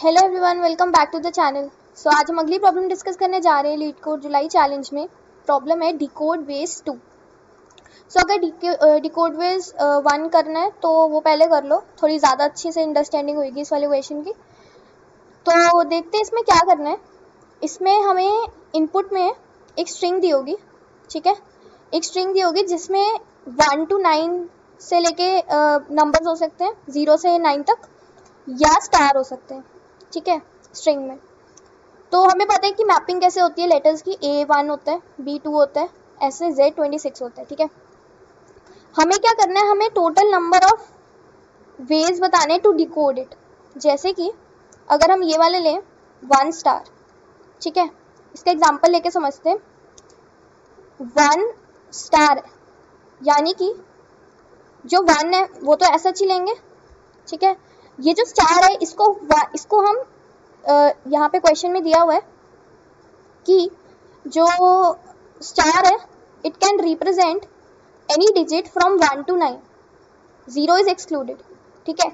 Hello everyone, welcome back to the channel. So आज हम अगली प्रॉब्लम डिस्कस करने जा रहे हैं लीड कोड जुलाई चैलेंज में। प्रॉब्लम है डिकोड बेस 2। सो अगर डिकोड बेस 1 करना है तो वो पहले कर लो, थोड़ी ज़्यादा अच्छी से अंडरस्टैंडिंग होगी इस वाले क्वेश्चन की। तो देखते हैं इसमें क्या करना है। इसमें हमें इनपुट में एक स्ट्रिंग दी होगी, ठीक है। एक स्ट्रिंग दी होगी जिसमें 1 to 9 से लेके नंबर्स हो सकते हैं, 0 से 9 तक, या स्टार हो सकते हैं, ठीक है, स्ट्रिंग में। तो हमें पता है कि मैपिंग कैसे होती है लेटर्स की। A1 होता है, B2 होता है, ऐसे Z26 होता है, ठीक है। हमें क्या करना है, हमें टोटल नंबर ऑफ वेज बताने टू डिकोड इट। जैसे कि अगर हम ये वाले लें 1 स्टार, ठीक है, इसका एग्जांपल लेके समझते हैं। 1 स्टार यानी कि जो 1 है वो तो ऐसा ही लेंगे, ठीक है। ये जो स्टार है इसको हम यहाँ पे क्वेश्चन में दिया हुआ है कि जो स्टार है it can represent any digit from 1 to 9, 0 is excluded, ठीक है।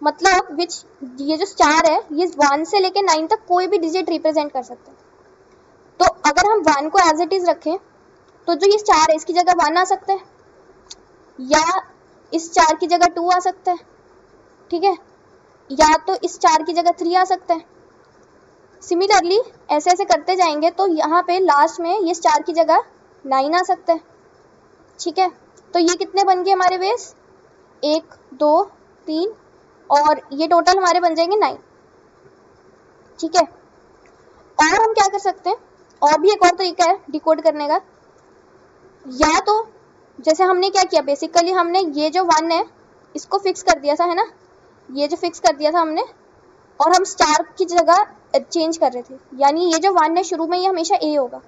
मतलब विच ये जो स्टार है ये 1 से लेके 9 तक कोई भी डिजिट रिप्रेजेंट कर सकते हैं। तो अगर हम 1 को एज इट इज रखें तो जो ये स्टार है इसकी जगह 1 आ सकता है, या इस स्टार की जगह 2 आ सकता है, ठीक है, या तो इस स्टार की जगह 3 आ सकता है। सिमिलरली ऐसे ऐसे करते जाएंगे तो यहाँ पे लास्ट में ये स्टार की जगह 9 आ सकता है, ठीक है। तो ये कितने बन गए हमारे वेस, 1 2 3, और ये टोटल हमारे बन जाएंगे 9, ठीक है। और हम क्या कर सकते हैं, और भी एक और तरीका है डिकोड करने का। या तो जैसे हमने क्या किया, बेसिकली हमने ये जो 1 है इसको फिक्स कर दिया था, है ना, ये जो फिक्स कर दिया था हमने, और हम स्टार की जगह चेंज कर रहे थे, यानी ये जो 1 है शुरू में ये हमेशा A होगा,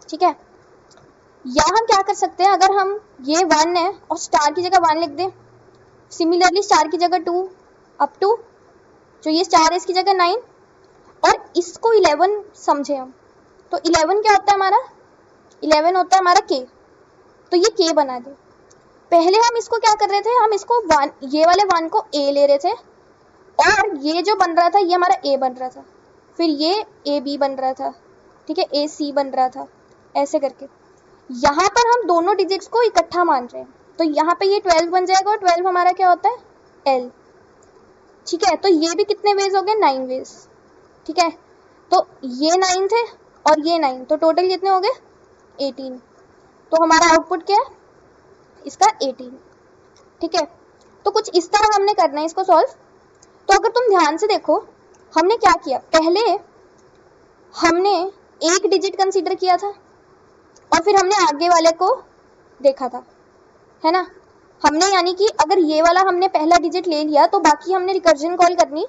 ठीक है। या हम क्या कर सकते हैं, अगर हम ये 1 है और स्टार की जगह 1 लिख दें, सिमिलरली स्टार की जगह 2, अप टू जो ये स्टार है इसकी जगह 9, और इसको 11 समझे हम। तो 11 क्या होता है हमारा, 11 होता है हमारा K, तो ये K बना दे। पहले हम इसको क्या कर रहे थे, हम इसको 1, ये वाले 1 को A ले रहे थे, और ये जो बन रहा था ये हमारा A बन रहा था, फिर ये AB बन रहा था, ठीक है, AC बन रहा था, ऐसे करके। यहाँ पर हम दोनों डिजिट्स को इकट्ठा मान रहे हैं, तो यहाँ पे ये 12 बन जाएगा, और 12 हमारा क्या होता है L, ठीक है। तो ये भी कितने वेज हो गए, 9 वेज, ठीक है। तो ये 9 थे और ये 9, तो टोटल कितने हो गए 18। तो हमारा आउटपुट क्या है इसका 18, ठीक है। तो कुछ इस तरह हमने करना है इसको सॉल्व। तो अगर तुम ध्यान से देखो हमने क्या किया, पहले हमने एक डिजिट कंसीडर किया था और फिर हमने आगे वाले को देखा था, है ना। हमने यानी कि अगर ये वाला हमने पहला डिजिट ले लिया तो बाकी हमने रिकर्जन कॉल करनी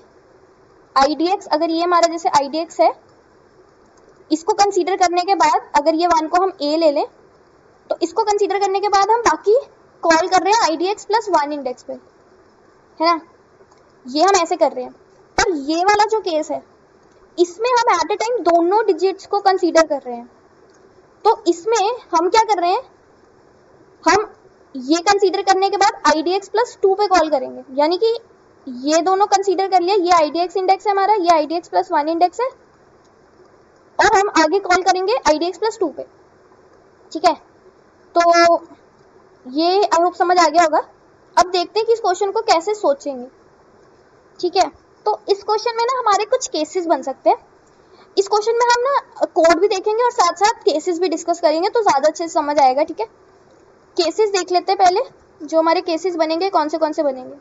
IDX। अगर ये हमारा जैसे IDX है, इसको कंसीडर करने के बाद अगर ये 1 को हम A ले लें तो इसको कंसीडर करने के बाद हम बाकी कॉल कर रहे हैं IDX प्लस 1 इंडेक्स पे, है ना। ये हम ऐसे कर रहे हैं। पर ये वाला जो केस है इसमें हम एट ए टाइम दोनों डिजिट्स को कंसीडर कर रहे हैं। तो इसमें हम क्या कर रहे हैं, हम ये कंसीडर करने के बाद IDX प्लस 2 पे कॉल करेंगे, यानी कि ये दोनों कंसीडर कर लिया, ये IDX इंडेक्स है हमारा, ये IDX प्लस 1 इंडेक्स है, और हम आगे कॉल करेंगे IDX प्लस 2 पे, ठीक है। तो ये आई होप समझ आ गया होगा। अब देखते हैं कि इस क्वेश्चन को कैसे सोचेंगे, ठीक है। तो इस क्वेश्चन में ना हमारे कुछ केसेस बन सकते हैं। इस क्वेश्चन में हम ना कोड भी देखेंगे और साथ साथ केसेस भी डिस्कस करेंगे, तो ज्यादा अच्छे से समझ आएगा, ठीक है। केसेस देख लेते हैं पहले, जो हमारे केसेस बनेंगे कौन से बनेंगे।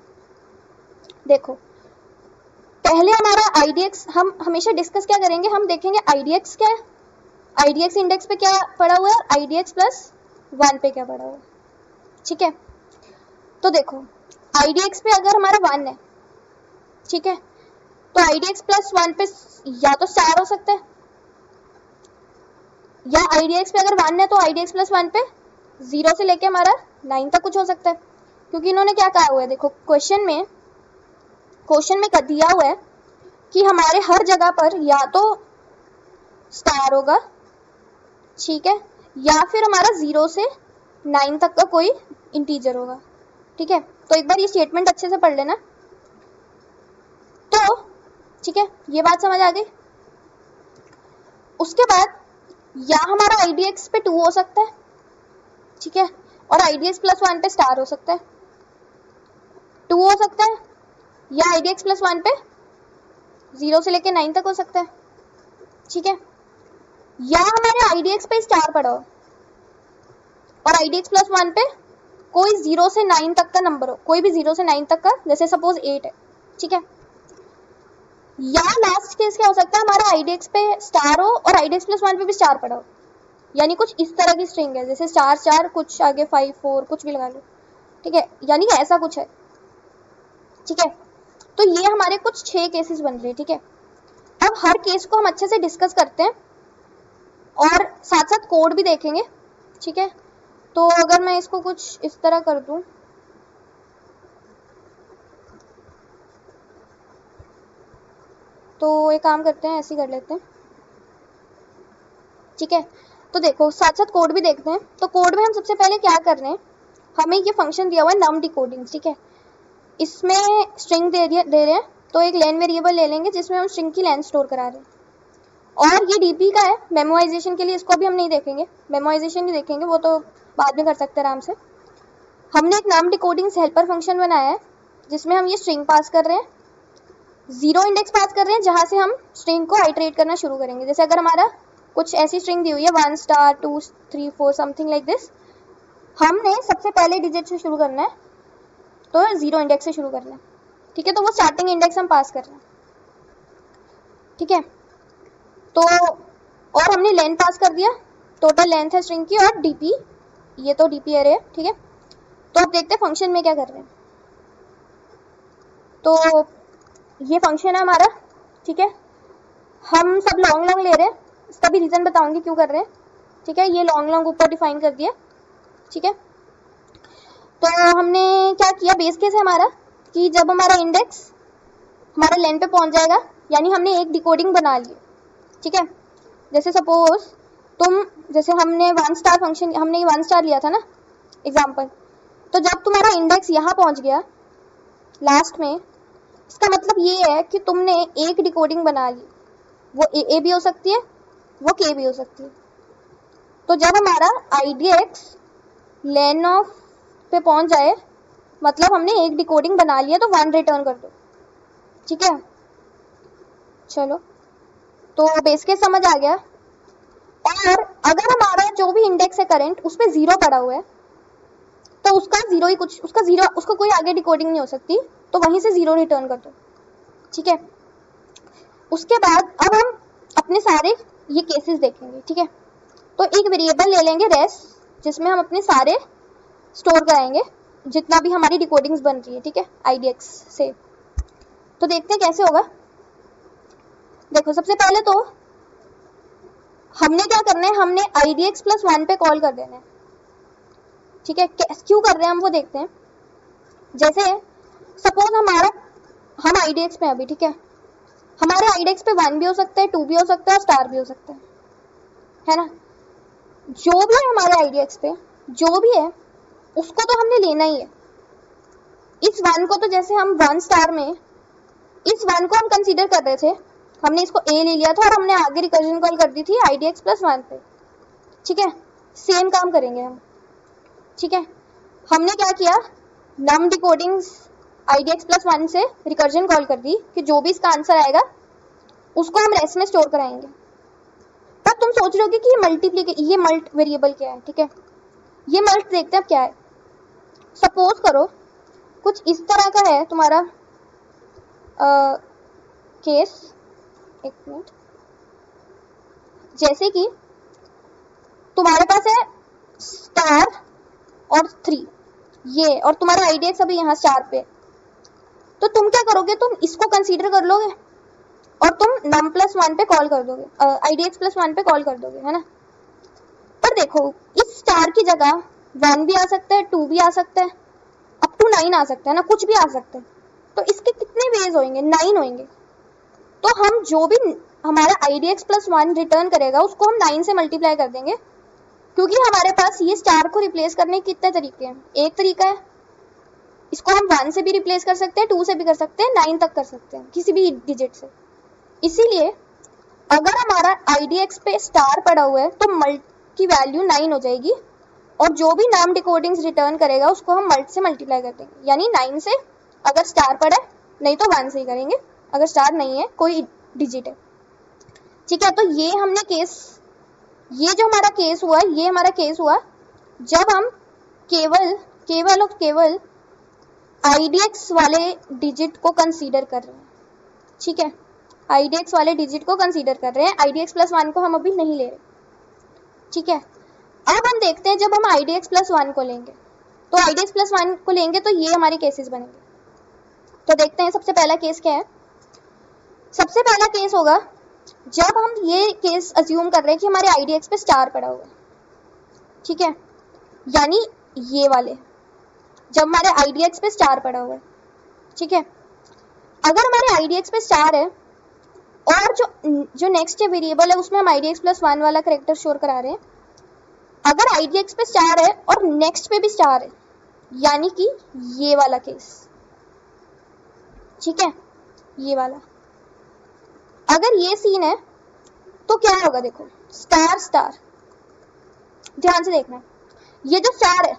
देखो पहले हमारा IDX हम हमेशा डिस्कस क्या करेंगे, हम देखेंगे IDX क्या है, IDX इंडेक्स पे क्या पड़ा हुआ है, IDX प्लस 1 पे क्या पड़ा हुआ है, ठीक है। तो देखो IDX पे अगर हमारा 1 है, ठीक है, तो IDX प्लस 1 पे या तो स्टार हो सकता है, या IDX पे अगर 1 है तो IDX प्लस 1 पे 0 से लेके हमारा 9 तक कुछ हो सकता है। क्योंकि इन्होंने क्या कहा हुआ है, देखो क्वेश्चन में दिया हुआ है कि हमारे हर जगह पर या तो स्टार होगा, ठीक है, या फिर हमारा 0 से 9 तक का कोई इंटीजर होगा, ठीक है। तो एक बार ये स्टेटमेंट अच्छे से पढ़ लेना। तो ठीक है, ये बात समझ आ गई। उसके बाद या हमारा IDX पे 2 हो सकता है, ठीक है, और IDX प्लस 1 पे स्टार हो सकता है। 2 हो सकता है या IDX प्लस 1 पे 0 से लेके 9 तक हो सकता है, ठीक है, या हमारे IDX पे स्टार पड़ा हो और IDX प्लस 1 पे कोई 0 से 9 तक का नंबर हो, कोई भी 0 से 9 तक का, जैसे सपोज 8 है, ठीक है। या लास्ट केस क्या हो सकता है, हमारा IDX पे स्टार हो और IDX प्लस 1 पे भी स्टार पड़ा हो, यानी कुछ इस तरह की स्ट्रिंग है, जैसे स्टार 4 कुछ आगे 5 4 कुछ भी लगा लो, ठीक है, यानी कि ऐसा कुछ है, ठीक है। तो ये हमारे कुछ 6 केसेस बन रहे हैं, ठीक है। अब हर केस को हम अच्छे से डिस्कस करते हैं और साथ साथ कोड भी देखेंगे, ठीक है। तो अगर मैं इसको कुछ इस तरह कर दूं, तो एक काम करते हैं, ऐसे ही कर लेते हैं, ठीक है। तो देखो साथ साथ कोड भी देखते हैं। तो कोड में हम सबसे पहले क्या कर रहे हैं, हमें ये फंक्शन दिया हुआ है नम डिकोडिंग, ठीक है। इसमें स्ट्रिंग दे रहे हैं, तो एक लेन वेरिएबल ले लेंगे जिसमें हम स्ट्रिंग की लेंथ स्टोर करा रहे हैं, और ये डीपी का है मेमोराइजेशन के लिए, इसको भी हम नहीं देखेंगे, मेमोराइजेशन नहीं देखेंगे, वो तो बाद में कर सकते हैं आराम से। हमने एक नम डिकोडिंग हेल्पर फंक्शन बनाया है जिसमें हम ये स्ट्रिंग पास कर रहे हैं, 0 इंडेक्स पास कर रहे हैं जहां से हम स्ट्रिंग को आइटरेट करना शुरू करेंगे। जैसे अगर हमारा कुछ ऐसी स्ट्रिंग दी हुई है 1 स्टार 2 3 4 समथिंग लाइक दिस, हमने सबसे पहले डिजिट से शुरू करना है, तो 0 इंडेक्स से शुरू करना है, ठीक है। तो वो स्टार्टिंग इंडेक्स हम पास कर रहे हैं, ठीक है। तो और हमने लेंथ पास कर दिया, टोटल लेंथ है स्ट्रिंग की, और डीपी, ये तो डीपी एरे है, ठीक है। तो अब देखते हैं फंक्शन में क्या कर रहे हैं। तो ये फंक्शन है हमारा, ठीक है। हम सब लॉन्ग लॉन्ग ले रहे हैं, इसका भी रीजन बताऊंगी क्यों कर रहे हैं, ठीक है। ये लॉन्ग लॉन्ग ऊपर डिफाइन कर दिया, ठीक है। तो हमने क्या किया, बेस केस है हमारा कि जब हमारा इंडेक्स हमारा लेन पे पहुंच जाएगा, यानी हमने एक डिकोडिंग बना ली, ठीक है। जैसे सपोज जैसे हमने 1 स्टार फंक्शन, हमने 1 स्टार लिया था ना एग्जाम्पल, तो जब तुम्हारा इंडेक्स यहाँ पहुंच गया लास्ट में, इसका मतलब ये है कि तुमने एक डिकोडिंग बना ली, वो ए भी हो सकती है, वो के भी हो सकती है। तो जब हमारा IDX लेन ऑफ पे पहुंच जाए, मतलब हमने एक डिकोडिंग बना लिया, तो 1 रिटर्न कर दो, ठीक है। चलो, तो बेस केस समझ आ गया। और अगर हमारा जो भी इंडेक्स है करंट, उसमें 0 पड़ा हुआ है, तो उसका 0 ही कुछ, उसका 0, उसको कोई आगे डिकोडिंग नहीं हो सकती, तो वहीं से 0 रिटर्न कर दो, ठीक है। उसके बाद अब हम अपने सारे ये केसेस देखेंगे, ठीक है। तो एक वेरिएबल ले लेंगे रेस, जिसमें हम अपने सारे स्टोर कराएंगे जितना भी हमारी डिकोडिंग्स बन रही है, ठीक है, IDX से। तो देखते हैं कैसे होगा। देखो सबसे पहले तो हमने क्या करना है, हमने IDX प्लस 1 पे कॉल कर देना है, ठीक है। क्यों कर रहे हैं हम वो देखते हैं। जैसे सपोज हम IDX पे अभी, ठीक है, हमारे IDX पे 1 भी हो सकता है, 2 भी हो सकता है और स्टार भी हो सकता है ना। जो भी है हमारे IDX पे, जो भी है उसको तो हमने लेना ही है। इस 1 को तो जैसे हम 1 स्टार में इस 1 को हम कंसीडर कर रहे थे, हमने इसको A ले लिया था और हमने आगे रिकर्जन कॉल कर दी थी IDX प्लस 1 पे, ठीक है। सेम काम करेंगे हम, ठीक है। हमने क्या किया, नम डिकोडिंग्स IDX प्लस 1 से रिकर्जन कॉल कर दी कि जो भी इसका आंसर आएगा उसको हम रेस में स्टोर कराएंगे। तब तुम सोच रहे होगे कि ये मल्ट वेरिएबल क्या है, ठीक है। ये मल्ट देखते हैं अब क्या है। सपोज करो कुछ इस तरह का है तुम्हारा केस, एक मिनट, जैसे कि तुम्हारे पास है स्टार और 3 ये, और तुम्हारा IDX अभी यहाँ स्टार पे, तो तुम क्या करोगे, तुम इसको कंसीडर कर लोगे और तुम num प्लस 1 पे कॉल कर दोगे, IDX प्लस 1 पे कॉल कर दोगे, है ना। पर देखो इस स्टार की जगह 1 भी आ सकता है, 2 भी आ सकता है, अप टू 9 आ सकता है ना, कुछ भी आ सकता है। तो इसके कितने वेज होंगे, 9 होंगे। तो हम जो भी हमारा IDX प्लस 1 रिटर्न करेगा उसको हम 9 से मल्टीप्लाई कर देंगे, क्योंकि हमारे पास ये स्टार को रिप्लेस करने के कितने तरीके हैं। एक तरीका है, इसको हम 1 से भी रिप्लेस कर सकते हैं, 2 से भी कर सकते हैं, 9 तक कर सकते हैं, किसी भी डिजिट से, इसीलिए अगर हमारा IDX पे स्टार पड़ा हुआ है तो मल्ट की वैल्यू 9 हो जाएगी, और जो भी नाम डिकोडिंग्स रिटर्न करेगा उसको हम मल्ट से मल्टीप्लाई कर देंगे, यानी 9 से अगर स्टार पड़ा है, नहीं तो 1 से ही करेंगे अगर स्टार नहीं है कोई डिजिट है। ठीक है, तो ये हमने केस, ये जो हमारा केस हुआ, ये हमारा केस हुआ जब हम केवल और केवल IDX वाले डिजिट को कंसीडर कर रहे हैं। ठीक है, IDX वाले डिजिट को कंसीडर कर रहे हैं, IDX प्लस 1 को हम अभी नहीं ले रहे। ठीक है, अब हम देखते हैं जब हम IDX प्लस 1 को लेंगे, तो IDX प्लस 1 को लेंगे तो ये हमारे केसेस बनेंगे। तो देखते हैं सबसे पहला केस क्या है। सबसे पहला केस होगा जब हम ये केस अज्यूम कर रहे हैं कि हमारे IDX पे स्टार पड़ा हुआ है। ठीक है, यानी ये वाले जब हमारे IDX पे स्टार पड़ा हुआ है। ठीक है, अगर हमारे IDX पे स्टार है और जो नेक्स्ट वेरिएबल है उसमें हम IDX प्लस 1 वाला करेक्टर शोर करा रहे हैं, अगर IDX पे स्टार है और नेक्स्ट पे भी स्टार है, यानी कि ये वाला केस। ठीक है, ये वाला अगर ये सीन है तो क्या होगा, देखो स्टार स्टार, ध्यान से देखना। ये जो स्टार है,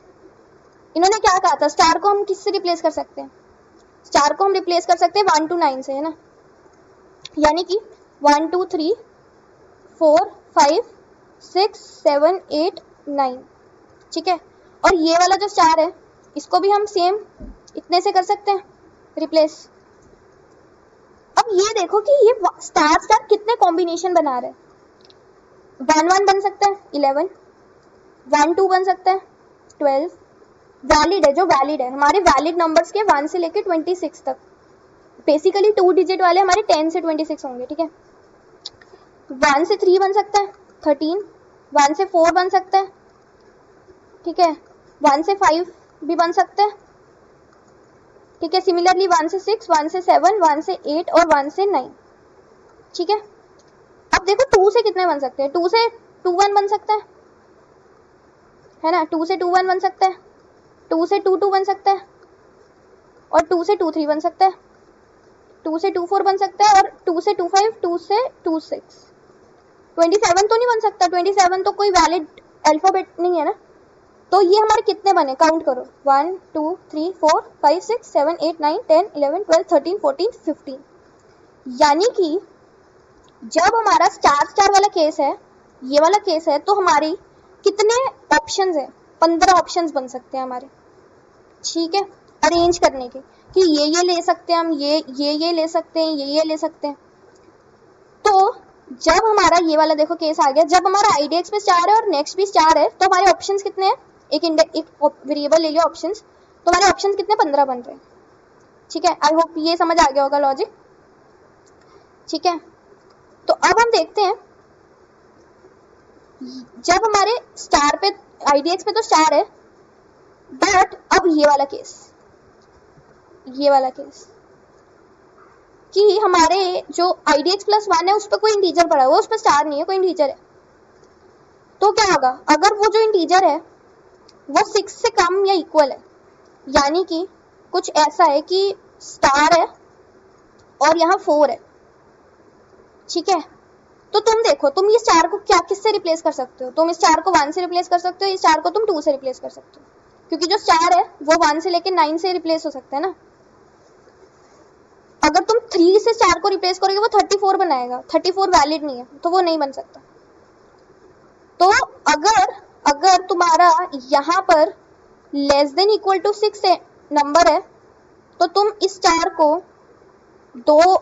इन्होंने क्या कहा था, स्टार को हम किससे रिप्लेस कर सकते हैं, स्टार को हम रिप्लेस कर सकते हैं 1 to 9 से, है ना, यानी कि 1 2 3 4 5 6 7 8 9। ठीक है, और ये वाला जो स्टार है इसको भी हम सेम इतने से कर सकते हैं रिप्लेस। अब ये देखो कि ये स्टार स्टार कितने कॉम्बिनेशन बना रहे हैं। 1 1 बन सकता है 11, 1 2 बन सकता है 12, वैलिड है, जो वैलिड है हमारे वैलिड नंबर्स के 1 से लेके 26 तक। बेसिकली 2 डिजिट वाले हमारे 10 से 26 होंगे। ठीक है, 1 से 3 बन सकता है 13, 1 से 4 बन सकता है। ठीक है, 1 से 5 भी बन सकता है। ठीक है, सिमिलरली 1 से 6, 1 से 7, 1 से 8 और 1 से 9। ठीक है, अब देखो 2 से कितने बन सकते हैं, 2 से 2 1 बन सकता है ना, 2 से 2 1 बन सकता है, 2 से 2 2 बन सकता है, और 2 से 2 3 बन सकता है, 2 से 2 4 बन सकता है, और 2 से 2 5, 2 से 2 6। 27 तो नहीं बन सकता, 27 तो कोई वैलिड अल्फाबेट नहीं है ना। तो ये हमारे कितने बने, काउंट करो, 1 2 3 4 5 6 7 8 9 10 11 12 13 14 15। यानी कि जब हमारा स्टार स्टार वाला केस है, ये वाला केस है, तो हमारी कितने ऑप्शंस है, 15 ऑप्शंस बन सकते हैं हमारे। ठीक है, अरेंज करने के कि ये ले सकते हैं हम, ये ले सकते हैं, ये ले सकते हैं। तो जब हमारा ये वाला देखो केस आ गया, जब हमारा IDX पे स्टार है और नेक्स्ट भी स्टार है, तो हमारे ऑप्शंस कितने हैं, एक वेरिएबल ले लिया ऑप्शंस, तो हमारे ऑप्शंस कितने 15 बन रहे हैं। ठीक है, आई होप ये समझ आ गया होगा लॉजिक। ठीक है, तो अब हम देखते हैं जब हमारे स्टार पे IDX पे तो स्टार है, बट अब ये वाला केस कि हमारे जो IDX प्लस 1 है उस पर कोई इंटीजर पड़ा हुआ है, उस पर स्टार नहीं है, कोई इंटीजर है। तो क्या होगा, अगर वो जो इंटीजर है वो 6 से कम या इक्वल है, यानी कि कुछ ऐसा है कि स्टार है और यहाँ 4 है। ठीक है, तो तुम देखो, तुम ये स्टार को क्या किससे रिप्लेस कर सकते हो, तुम इस स्टार को 1 से रिप्लेस कर सकते हो, इस स्टार को तुम 2 से रिप्लेस कर सकते हो, क्योंकि जो स्टार है वो 1 से लेके 9 से रिप्लेस हो सकता है ना। अगर तुम 3 से स्टार को रिप्लेस करोगे वो 34 बनाएगा, 34 वैलिड नहीं है, तो वो नहीं बन सकता। तो अगर तुम्हारा यहाँ पर less than equal to 6 number है, तो तुम इस स्टार को 2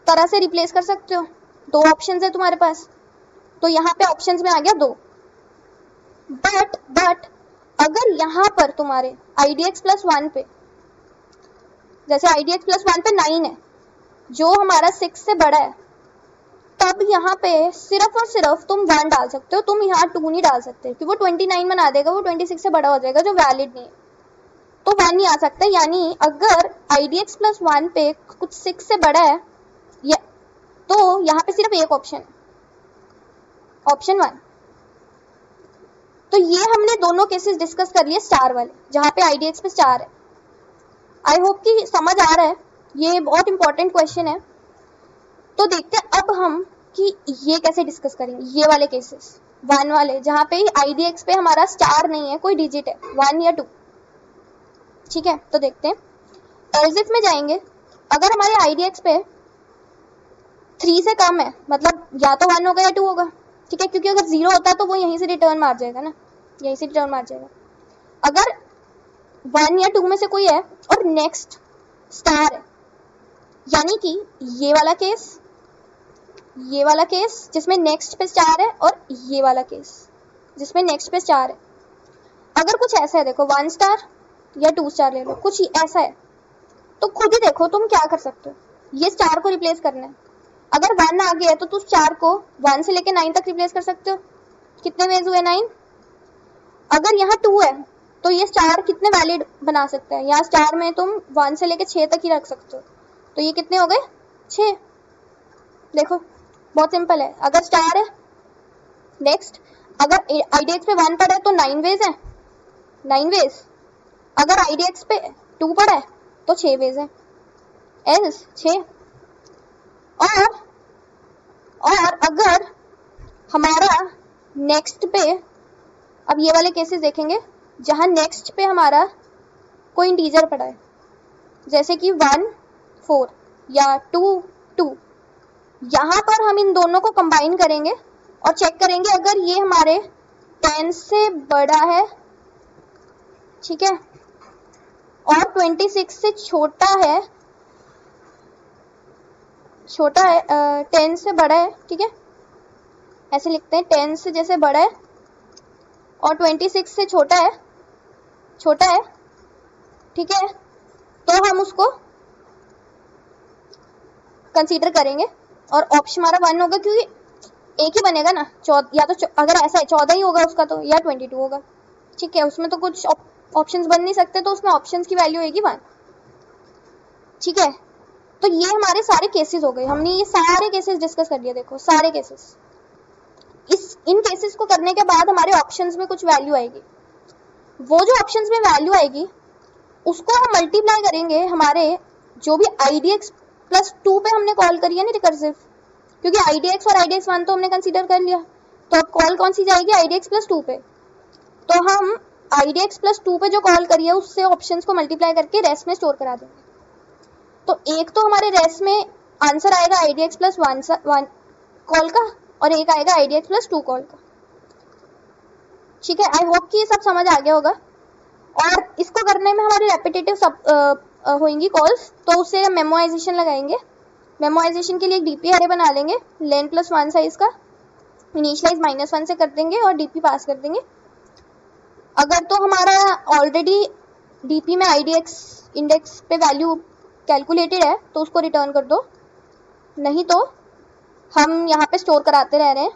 तरह से रिप्लेस कर सकते हो, 2 ऑप्शंस है तुम्हारे पास, तो यहाँ पे ऑप्शंस में आ गया 2। बट अगर यहाँ पर तुम्हारे IDX प्लस 1 पे, जैसे IDX प्लस 1 पे 9 है जो हमारा 6 से बड़ा है, तब यहाँ पे सिर्फ और सिर्फ तुम 1 डाल सकते हो, तुम यहाँ 2 नहीं डाल सकते, क्योंकि वो 29 बना देगा, वो 26 से बड़ा हो जाएगा जो वैलिड नहीं है, तो 1 नहीं आ सकता। यानी अगर IDX प्लस 1 पे कुछ 6 से बड़ा है तो यहाँ पे सिर्फ एक ऑप्शन है, ऑप्शन 1। तो ये हमने दोनों केसेस डिस्कस कर लिए स्टार वाले, जहाँ पे IDX पे स्टार है। आई होप कि समझ आ रहा है, ये बहुत इंपॉर्टेंट क्वेश्चन है। तो देखते हैं अब अब हम कि ये कैसे डिस्कस करेंगे, ये वाले केसेस 1 वाले जहाँ पे IDX पे हमारा स्टार नहीं है, कोई डिजिट है 1 या 2। ठीक है, तो देखते हैं। एल्स इफ में जाएंगे, अगर हमारे IDX पे 3 से कम है, मतलब या तो 1 होगा या 2 होगा। ठीक है, क्योंकि अगर 0 होता है तो वो यहीं से रिटर्न मार जाएगा ना, यहीं से रिटर्न मार जाएगा। अगर 1 या 2 में से कोई है और नेक्स्ट स्टार है, यानी कि ये वाला केस जिसमें नेक्स्ट पे स्टार है, और ये वाला केस जिसमें नेक्स्ट पे स्टार है। अगर कुछ ऐसा है, देखो 1 स्टार या 2 स्टार ले लो, कुछ ऐसा है, तो खुद ही देखो तुम क्या कर सकते हो। ये स्टार को रिप्लेस करना है। अगर 1 आ गया है तो तुम स्टार को 1 से लेके 9 तक रिप्लेस कर सकते हो। कितने वेज हुए? 9। अगर यहाँ 2 है तो ये स्टार कितने वैलिड बना सकता है? यहाँ स्टार में तुम 1 से लेके 6 तक ही रख सकते हो, तो ये कितने हो गए? 6। देखो बहुत सिंपल है। अगर स्टार है, नेक्स्ट अगर IDX पे 1 पड़ा है तो 9 वेज है, 9 वेज। अगर IDX पे 2 पड़ा है तो 6 वेज है, एल्स 6। और अगर हमारा नेक्स्ट पे, अब ये वाले केसेस देखेंगे जहां नेक्स्ट पे हमारा कोई इंटीजर पड़ा है, जैसे कि 1 4 या 2 2, यहां पर हम इन दोनों को कंबाइन करेंगे और चेक करेंगे अगर ये हमारे 10 से बड़ा है, ठीक है, और 26 से छोटा है 10 से बड़ा है, ठीक है, ऐसे लिखते हैं, 10 से जैसे बड़ा है और 26 से छोटा है, ठीक है, तो हम उसको कंसीडर करेंगे और ऑप्शन हमारा 1 होगा, क्योंकि एक ही बनेगा ना, या तो अगर ऐसा है 14 ही होगा उसका तो, या 22 होगा। ठीक है, उसमें तो कुछ ऑप्शंस बन नहीं सकते, तो उसमें ऑप्शंस की वैल्यू होगी 1। ठीक है, तो ये हमारे सारे केसेस हो गए। हमने ये सारे केसेस डिस्कस कर लिए। देखो सारे केसेस, इन केसेस को करने के बाद हमारे ऑप्शंस में कुछ वैल्यू आएगी। वो जो ऑप्शंस में वैल्यू आएगी उसको हम मल्टीप्लाई करेंगे हमारे जो भी IDX प्लस 2 पे हमने कॉल करी है ना रिकर्सिव, क्योंकि IDX और IDX 1 तो हमने कंसीडर कर लिया, तो अब कॉल कौन सी जाएगी? IDX प्लस 2 पे। तो हम IDX प्लस 2 पे जो कॉल करी है उससे ऑप्शंस को मल्टीप्लाई करके रेस्ट में स्टोर करा देंगे। तो एक तो हमारे रेस्ट में आंसर आएगा IDX प्लस 1 कॉल का, और एक आएगा IDX प्लस 2 कॉल का। ठीक है, आई होप कि ये सब समझ आ गया होगा। और इसको करने में हमारी रेपिटेटिव सब होंगी कॉल्स, तो उससे हम मेमोराइजेशन लगाएंगे। मेमोराइजेशन के लिए एक DP अरे बना लेंगे लेन प्लस 1 साइज का, इनिशियलाइज -1 से कर देंगे और DP पास कर देंगे। अगर तो हमारा ऑलरेडी DP में IDX इंडेक्स पे वैल्यू कैलकुलेटेड है तो उसको रिटर्न कर दो, नहीं तो हम यहाँ पे स्टोर कराते रह रहे हैं।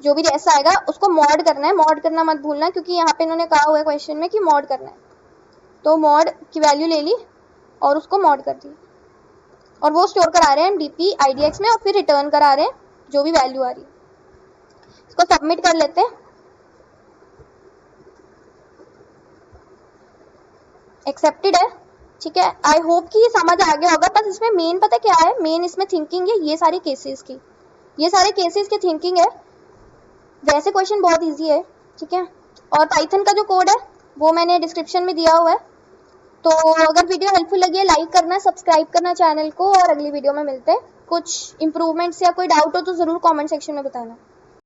जो भी जैसा आएगा उसको मॉड करना है, मॉड करना मत भूलना, क्योंकि यहाँ पे इन्होंने कहा हुआ है क्वेश्चन में कि मॉड करना है। तो मॉड की वैल्यू ले ली और उसको मॉड कर दी, और वो स्टोर करा रहे हैं हम DP IDX में, और फिर रिटर्न करा रहे हैं जो भी वैल्यू आ रही है। इसको सबमिट कर लेते हैं। एक्सेप्टेड है। ठीक है, आई होप कि ये समझ आ गया होगा। बस इसमें मेन पता क्या है, मेन इसमें थिंकिंग है ये सारे केसेस की, ये सारे केसेस की थिंकिंग है। वैसे क्वेश्चन बहुत इजी है, ठीक है, और पाइथन का जो कोड है वो मैंने डिस्क्रिप्शन में दिया हुआ है। तो अगर वीडियो हेल्पफुल लगी है लाइक करना, सब्सक्राइब करना चैनल को, और अगली वीडियो में मिलते हैं। कुछ इंप्रूवमेंट्स या कोई डाउट हो तो ज़रूर कमेंट सेक्शन में बताना।